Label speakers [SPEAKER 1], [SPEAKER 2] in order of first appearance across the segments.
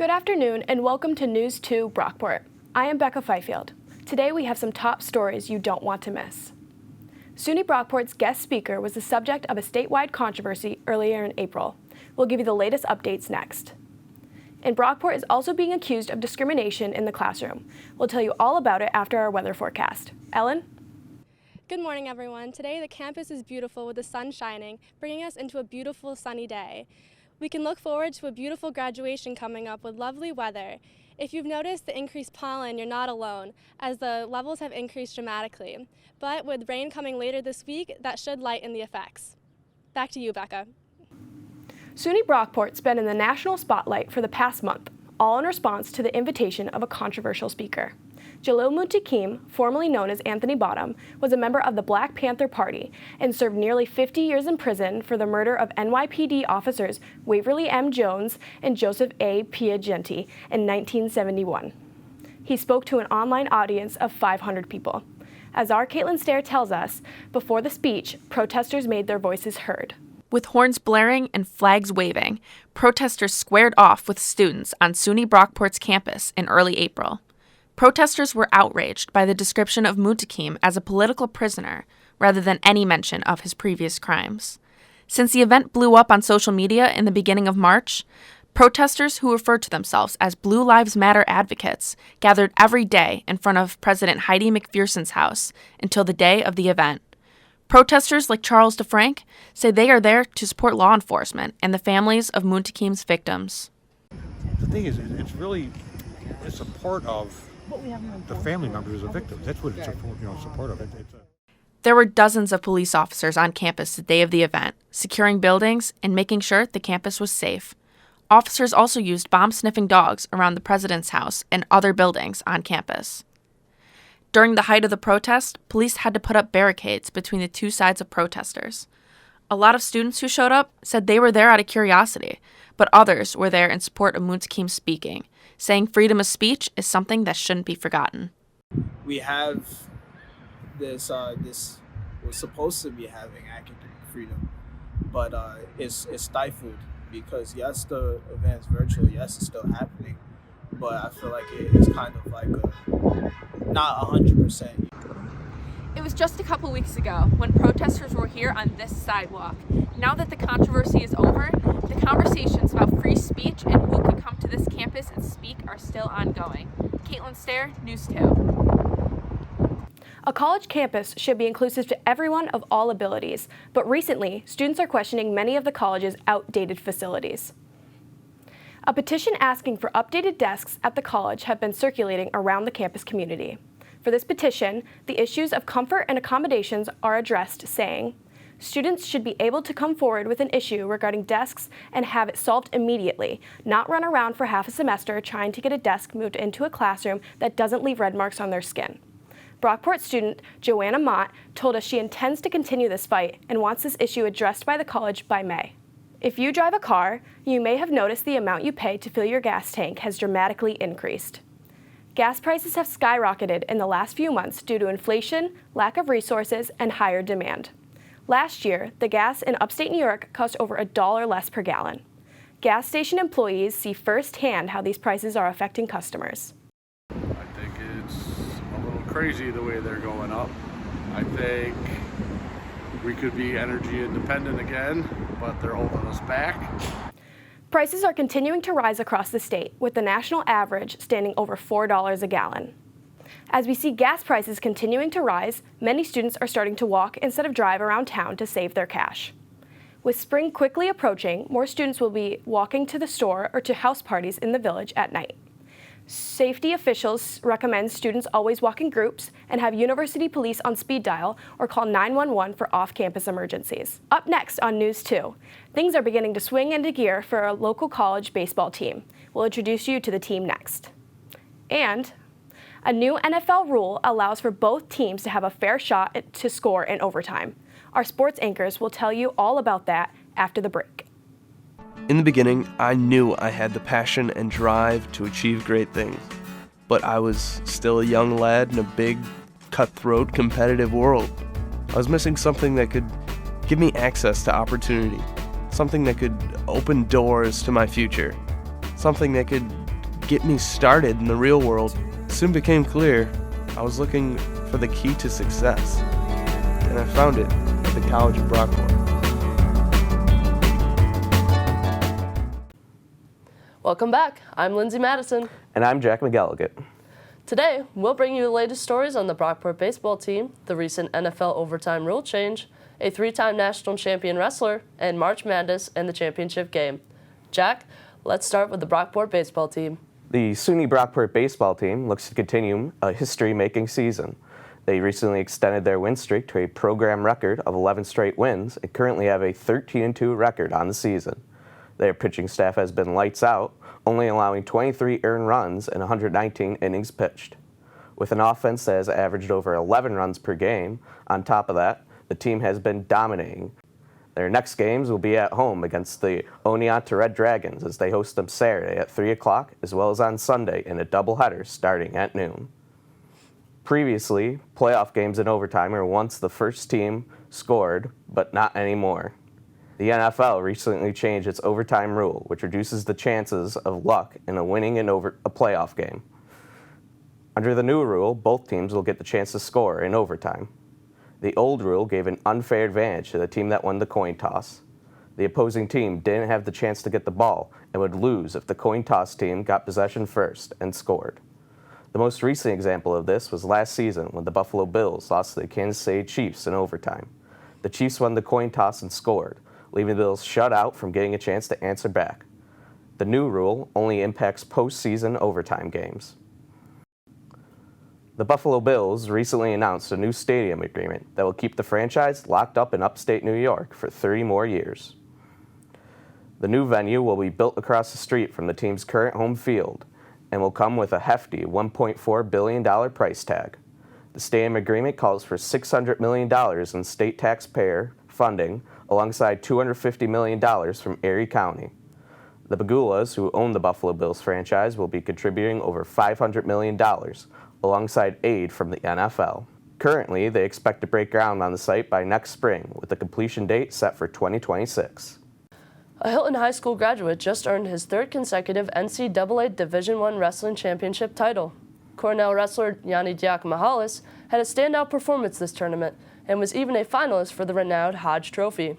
[SPEAKER 1] Good afternoon and welcome to News 2 Brockport. I am Becca Fifield. Today we have some top stories you don't want to miss. SUNY Brockport's guest speaker was the subject of a statewide controversy earlier in April. We'll give you the latest updates next. And Brockport is also being accused of discrimination in the classroom. We'll tell you all about it after our weather forecast. Ellen?
[SPEAKER 2] Good morning, everyone. Today the campus is beautiful with the sun shining, bringing us into a beautiful sunny day. We can look forward to a beautiful graduation coming up with lovely weather. If you've noticed the increased pollen, you're not alone, as the levels have increased dramatically. But with rain coming later this week, that should lighten the effects. Back to you, Becca.
[SPEAKER 1] SUNY Brockport's been in the national spotlight for the past month, all in response to the invitation of a controversial speaker. Jalil Muntaqim, formerly known as Anthony Bottom, was a member of the Black Panther Party and served nearly 50 years in prison for the murder of NYPD officers Waverly M. Jones and Joseph A. Piagenti in 1971. He spoke to an online audience of 500 people. As our Caitlin Stair tells us, before the speech, protesters made their voices heard.
[SPEAKER 3] With horns blaring and flags waving, protesters squared off with students on SUNY Brockport's campus in early April. Protesters were outraged by the description of Muntaqim as a political prisoner rather than any mention of his previous crimes. Since the event blew up on social media in the beginning of March, protesters who referred to themselves as Blue Lives Matter advocates gathered every day in front of President Heidi McPherson's house until the day of the event. Protesters like Charles DeFrank say they are there to support law enforcement and the families of Muntaqim's victims.
[SPEAKER 4] The thing is, it's a part of the family members of victims. That's what it's support of.
[SPEAKER 3] There were dozens of police officers on campus the day of the event, securing buildings and making sure the campus was safe. Officers also used bomb-sniffing dogs around the president's house and other buildings on campus. During the height of the protest, police had to put up barricades between the two sides of protesters. A lot of students who showed up said they were there out of curiosity, but others were there in support of Muntaqim speaking, saying freedom of speech is something that shouldn't be forgotten.
[SPEAKER 5] We have this we're supposed to be having academic freedom, but it's stifled because yes, the event's virtual, yes, it's still happening, but I feel like it's kind of like not 100%.
[SPEAKER 3] It was just a couple weeks ago when protesters were here on this sidewalk. Now that the controversy is over, the conversations about free speech and who can come to this campus and speak are still ongoing. Caitlin Stair, News 2.
[SPEAKER 1] A college campus should be inclusive to everyone of all abilities, but recently, students are questioning many of the college's outdated facilities. A petition asking for updated desks at the college have been circulating around the campus community. For this petition, the issues of comfort and accommodations are addressed, saying, students should be able to come forward with an issue regarding desks and have it solved immediately, not run around for half a semester trying to get a desk moved into a classroom that doesn't leave red marks on their skin. Brockport student Joanna Mott told us she intends to continue this fight and wants this issue addressed by the college by May. If you drive a car, you may have noticed the amount you pay to fill your gas tank has dramatically increased. Gas prices have skyrocketed in the last few months due to inflation, lack of resources, and higher demand. Last year, the gas in upstate New York cost over $1 less per gallon. Gas station employees see firsthand how these prices are affecting customers.
[SPEAKER 6] I think it's a little crazy the way they're going up. I think we could be energy independent again, but they're holding us back.
[SPEAKER 1] Prices are continuing to rise across the state, with the national average standing over $4 a gallon. As we see gas prices continuing to rise, many students are starting to walk instead of drive around town to save their cash. With spring quickly approaching, more students will be walking to the store or to house parties in the village at night. Safety officials recommend students always walk in groups and have university police on speed dial or call 911 for off-campus emergencies. Up next on News 2, things are beginning to swing into gear for a local college baseball team. We'll introduce you to the team next. And a new NFL rule allows for both teams to have a fair shot to score in overtime. Our sports anchors will tell you all about that after the break.
[SPEAKER 7] In the beginning, I knew I had the passion and drive to achieve great things, but I was still a young lad in a big, cutthroat, competitive world. I was missing something that could give me access to opportunity, something that could open doors to my future, something that could get me started in the real world, it soon became clear I was looking for the key to success. And I found it at the College of Brockport.
[SPEAKER 8] Welcome back. I'm Lindsay Madison.
[SPEAKER 9] And I'm Jack McElligott.
[SPEAKER 8] Today, we'll bring you the latest stories on the Brockport baseball team, the recent NFL overtime rule change, a 3-time national champion wrestler, and March Madness and the championship game. Jack, let's start with the Brockport baseball team.
[SPEAKER 9] The SUNY Brockport baseball team looks to continue a history-making season. They recently extended their win streak to a program record of 11 straight wins and currently have a 13-2 record on the season. Their pitching staff has been lights out, only allowing 23 earned runs and 119 innings pitched. With an offense that has averaged over 11 runs per game, on top of that, the team has been dominating. Their next games will be at home against the Oneonta Red Dragons as they host them Saturday at 3 o'clock, as well as on Sunday in a doubleheader starting at noon. Previously, playoff games in overtime were once the first team scored, but not anymore. The NFL recently changed its overtime rule, which reduces the chances of luck in a winning a playoff game. Under the new rule, both teams will get the chance to score in overtime. The old rule gave an unfair advantage to the team that won the coin toss. The opposing team didn't have the chance to get the ball and would lose if the coin toss team got possession first and scored. The most recent example of this was last season when the Buffalo Bills lost to the Kansas City Chiefs in overtime. The Chiefs won the coin toss and scored, leaving the Bills shut out from getting a chance to answer back. The new rule only impacts postseason overtime games. The Buffalo Bills recently announced a new stadium agreement that will keep the franchise locked up in upstate New York for 30 more years. The new venue will be built across the street from the team's current home field and will come with a hefty $1.4 billion price tag. The stadium agreement calls for $600 million in state taxpayer funding alongside $250 million from Erie County. The Bagulas, who own the Buffalo Bills franchise, will be contributing over $500 million alongside aid from the NFL. Currently, they expect to break ground on the site by next spring, with the completion date set for 2026.
[SPEAKER 8] A Hilton High School graduate just earned his 3rd consecutive NCAA Division I Wrestling Championship title. Cornell wrestler Yanni Diakomahalis had a standout performance this tournament and was even a finalist for the renowned Hodge Trophy.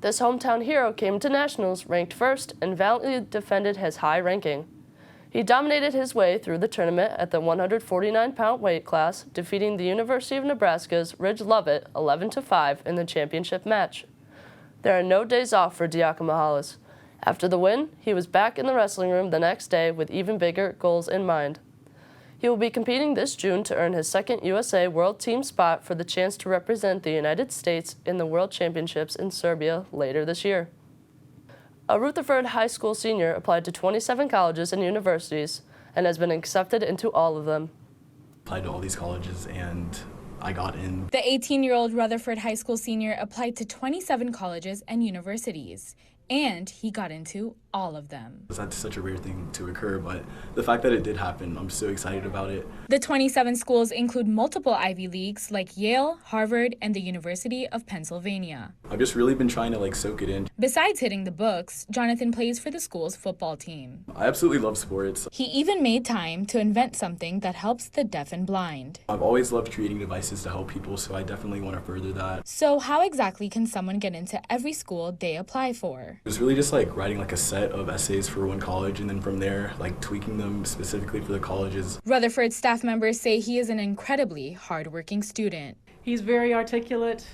[SPEAKER 8] This hometown hero came to nationals ranked 1st and valiantly defended his high ranking. He dominated his way through the tournament at the 149-pound weight class, defeating the University of Nebraska's Ridge Lovett 11-5 in the championship match. There are no days off for Diakomahalis. After the win, he was back in the wrestling room the next day with even bigger goals in mind. He will be competing this June to earn his 2nd USA World Team spot for the chance to represent the United States in the World Championships in Serbia later this year. A Rutherford High School senior applied to 27 colleges and universities and has been accepted into all of them.
[SPEAKER 10] Applied to all these colleges and I got in.
[SPEAKER 11] The 18-year-old Rutherford High School senior applied to 27 colleges and universities, and he got into all of them.
[SPEAKER 10] That's such a weird thing to occur, but the fact that it did happen, I'm so excited about it.
[SPEAKER 11] The 27 schools include multiple Ivy Leagues like Yale, Harvard, and the University of Pennsylvania.
[SPEAKER 10] I've just really been trying to soak it in.
[SPEAKER 11] Besides hitting the books, Jonathan plays for the school's football team.
[SPEAKER 10] I absolutely love sports.
[SPEAKER 11] He even made time to invent something that helps the deaf and blind.
[SPEAKER 10] I've always loved creating devices to help people, so I definitely want to further that.
[SPEAKER 11] So how exactly can someone get into every school they apply for?
[SPEAKER 10] It was really just writing a set of essays for one college and then from there tweaking them specifically for the colleges.
[SPEAKER 11] Rutherford staff members say he is an incredibly hardworking student.
[SPEAKER 12] He's very articulate,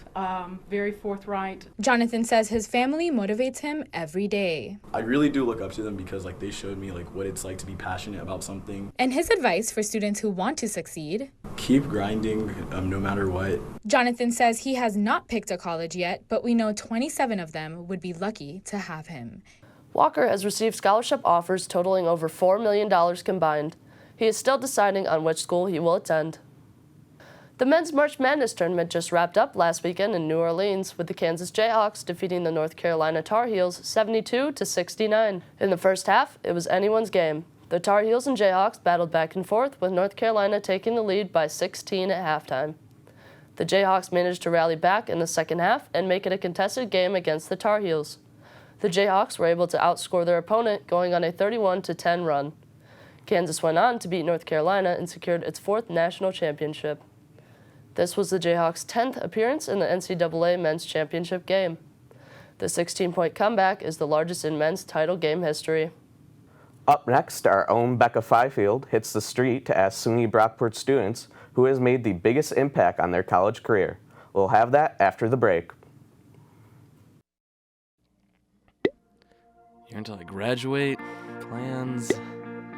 [SPEAKER 12] very forthright.
[SPEAKER 11] Jonathan says his family motivates him every day.
[SPEAKER 10] I really do look up to them because they showed me what it's like to be passionate about something.
[SPEAKER 11] And his advice for students who want to succeed:
[SPEAKER 10] keep grinding no matter what.
[SPEAKER 11] Jonathan says he has not picked a college yet, but we know 27 of them would be lucky to have him.
[SPEAKER 8] Walker has received scholarship offers totaling over $4 million combined. He is still deciding on which school he will attend. The men's March Madness tournament just wrapped up last weekend in New Orleans with the Kansas Jayhawks defeating the North Carolina Tar Heels 72-69. In the first half, it was anyone's game. The Tar Heels and Jayhawks battled back and forth, with North Carolina taking the lead by 16 at halftime. The Jayhawks managed to rally back in the second half and make it a contested game against the Tar Heels. The Jayhawks were able to outscore their opponent, going on a 31-10 run. Kansas went on to beat North Carolina and secured its 4th national championship. This was the Jayhawks' 10th appearance in the NCAA men's championship game. The 16-point comeback is the largest in men's title game history.
[SPEAKER 9] Up next, our own Becca Fifield hits the street to ask SUNY Brockport students who has made the biggest impact on their college career. We'll have that after the break.
[SPEAKER 13] Here until I graduate, plans,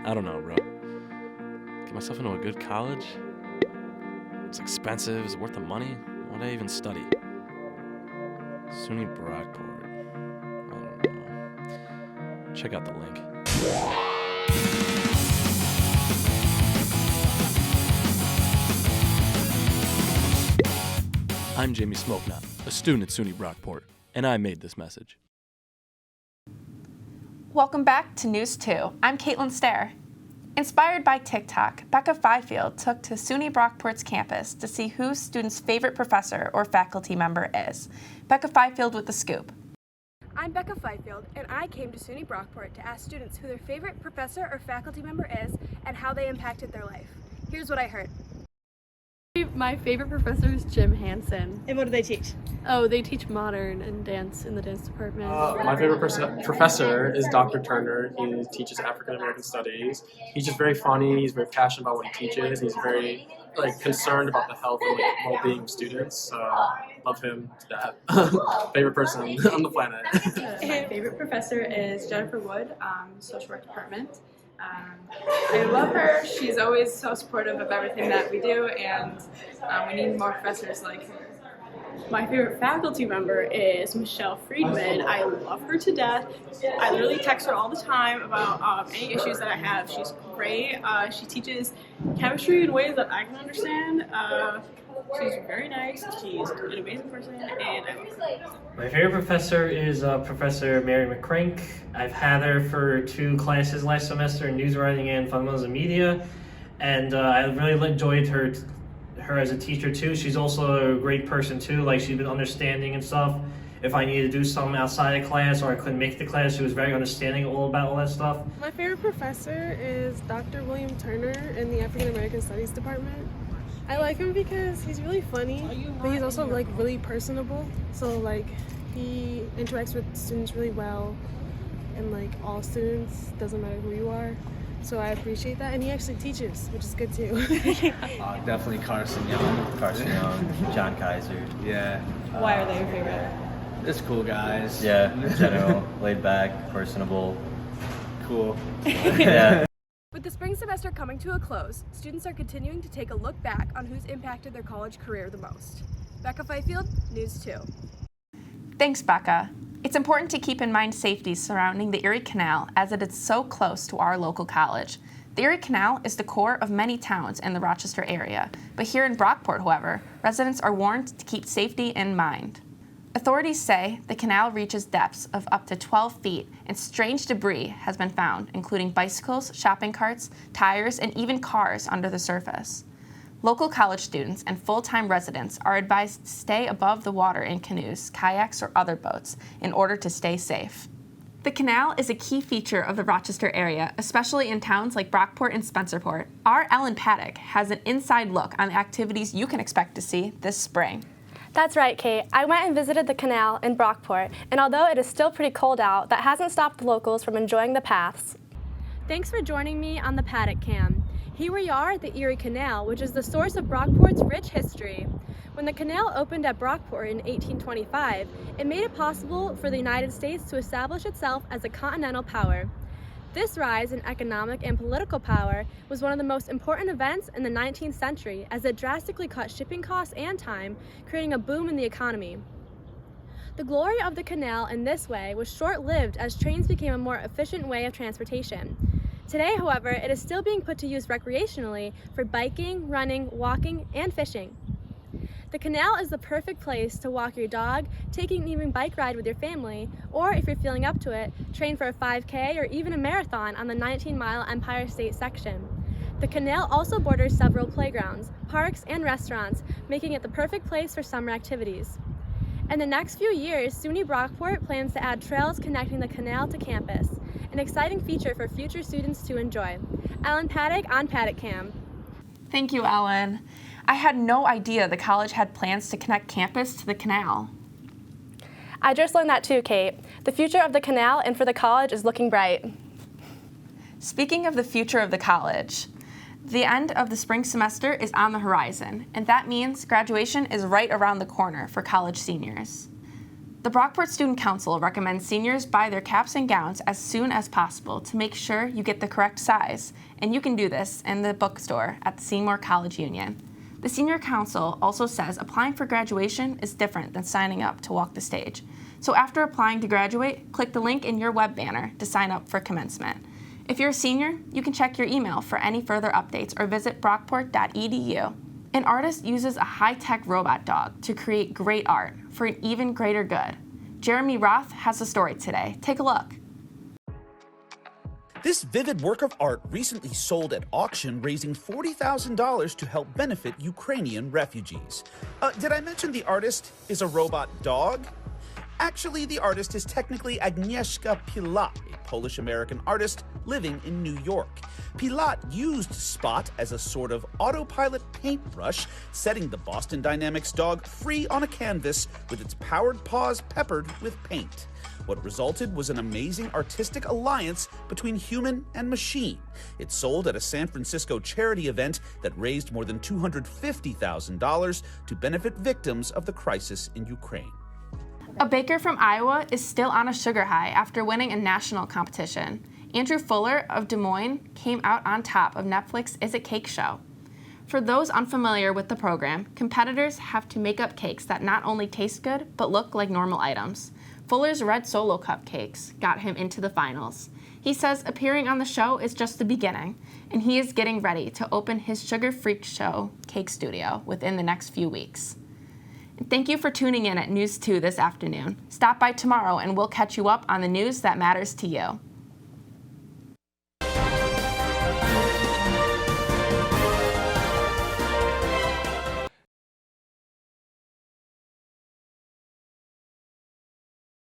[SPEAKER 13] I don't know, bro. Get myself into a good college? It's expensive, is it worth the money? Why would I even study? SUNY Brockport, I don't know. Check out the link. I'm Jamie Smokeknot, a student at SUNY Brockport, and I made this message.
[SPEAKER 3] Welcome back to News 2. I'm Caitlin Stair. Inspired by TikTok, Becca Fifield took to SUNY Brockport's campus to see who students' favorite professor or faculty member is. Becca Fifield with the scoop.
[SPEAKER 1] I'm Becca Fifield, and I came to SUNY Brockport to ask students who their favorite professor or faculty member is and how they impacted their life. Here's what I heard.
[SPEAKER 14] My favorite professor is Jim Hansen.
[SPEAKER 15] And what do they teach?
[SPEAKER 14] Oh, they teach modern and dance in the dance department.
[SPEAKER 16] My favorite professor is Dr. Turner. He teaches African American studies. He's just very funny. He's very passionate about what he teaches. He's very concerned about the health and well-being of students. So love him to death. Favorite person on the planet.
[SPEAKER 17] My favorite professor is Jennifer Wood, social work department. I love her. She's always so supportive of everything that we do, and we need more professors like her.
[SPEAKER 18] My favorite faculty member is Michelle Friedman. I love her to death. I literally text her all the time about any issues that I have. She's great. She teaches chemistry in ways that I can understand. She's very nice. She's an amazing person, and I love her.
[SPEAKER 19] My favorite professor is Professor Mary McCrank. I've had her for 2 classes last semester in news writing and fundamentals of media, and I really enjoyed her as a teacher too. She's also a great person too. Like, she's been understanding and stuff. If I needed to do something outside of class or I couldn't make the class, she was very understanding all about all that stuff.
[SPEAKER 20] My favorite professor is Dr. William Turner in the African American Studies department. I like him because he's really funny, but he's also really personable. So he interacts with students really well, and all students, doesn't matter who you are. So I appreciate that, and he actually teaches, which is good too.
[SPEAKER 21] Definitely Carson Young, John Kaiser. Yeah.
[SPEAKER 18] Why are they your favorite?
[SPEAKER 21] Just cool guys. Yeah, in general, laid back, personable, cool. Yeah.
[SPEAKER 1] With the spring semester coming to a close, students are continuing to take a look back on who's impacted their college career the most. Becca Fifield, News 2.
[SPEAKER 3] Thanks, Becca. It's important to keep in mind safety surrounding the Erie Canal as it is so close to our local college. The Erie Canal is the core of many towns in the Rochester area, but here in Brockport, however, residents are warned to keep safety in mind. Authorities say the canal reaches depths of up to 12 feet and strange debris has been found, including bicycles, shopping carts, tires, and even cars under the surface. Local college students and full-time residents are advised to stay above the water in canoes, kayaks, or other boats in order to stay safe. The canal is a key feature of the Rochester area, especially in towns like Brockport and Spencerport. Our Ellen Paddock has an inside look on the activities you can expect to see this spring.
[SPEAKER 2] That's right, Kate. I went and visited the canal in Brockport, and although it is still pretty cold out, that hasn't stopped the locals from enjoying the paths. Thanks for joining me on the Paddock Cam. Here we are at the Erie Canal, which is the source of Brockport's rich history. When the canal opened at Brockport in 1825, it made it possible for the United States to establish itself as a continental power. This rise in economic and political power was one of the most important events in the 19th century, as it drastically cut shipping costs and time, creating a boom in the economy. The glory of the canal in this way was short-lived as trains became a more efficient way of transportation. Today, however, it is still being put to use recreationally for biking, running, walking, and fishing. The canal is the perfect place to walk your dog, take an evening bike ride with your family, or if you're feeling up to it, train for a 5K or even a marathon on the 19-mile Empire State section. The canal also borders several playgrounds, parks, and restaurants, making it the perfect place for summer activities. In the next few years, SUNY Brockport plans to add trails connecting the canal to campus. an exciting feature for future students to enjoy. Ellen Paddock on Paddock Cam.
[SPEAKER 3] Thank you, Ellen. I had no idea the college had plans to connect campus to the canal.
[SPEAKER 2] I just learned that too, Kate. The future of the canal and for the college is looking bright.
[SPEAKER 3] Speaking of the future of the college, the end of the spring semester is on the horizon, and that means graduation is right around the corner for college seniors. The Brockport Student Council recommends seniors buy their caps and gowns as soon as possible to make sure you get the correct size, and you can do this in the bookstore at the Seymour College Union. The Senior Council also says applying for graduation is different than signing up to walk the stage. So after applying to graduate, click the link in your web banner to sign up for commencement. If you're a senior, you can check your email for any further updates or visit brockport.edu. An artist uses a high-tech robot dog to create great art for an even greater good. Jeremy Roth has a story today. Take a look.
[SPEAKER 15] This vivid work of art recently sold at auction, raising $40,000 to help benefit Ukrainian refugees. Did I mention the artist is a robot dog? Actually, the artist is technically Agnieszka Pilat, a Polish-American artist living in New York. Pilat used Spot as a sort of autopilot paintbrush, setting the Boston Dynamics dog free on a canvas with its powered paws peppered with paint. What resulted was an amazing artistic alliance between human and machine. It sold at a San Francisco charity event that raised more than $250,000 to benefit victims of the crisis in Ukraine.
[SPEAKER 3] A baker from Iowa is still on a sugar high after winning a national competition. Andrew Fuller of Des Moines came out on top of Netflix Is It Cake show. For those unfamiliar with the program, competitors have to make up cakes that not only taste good, but look like normal items. Fuller's Red Solo cupcakes got him into the finals. He says appearing on the show is just the beginning, and he is getting ready to open his Sugar Freak Show cake studio within the next few weeks. Thank you for tuning in at News 2 this afternoon. Stop by tomorrow and we'll catch you up on the news that matters to you.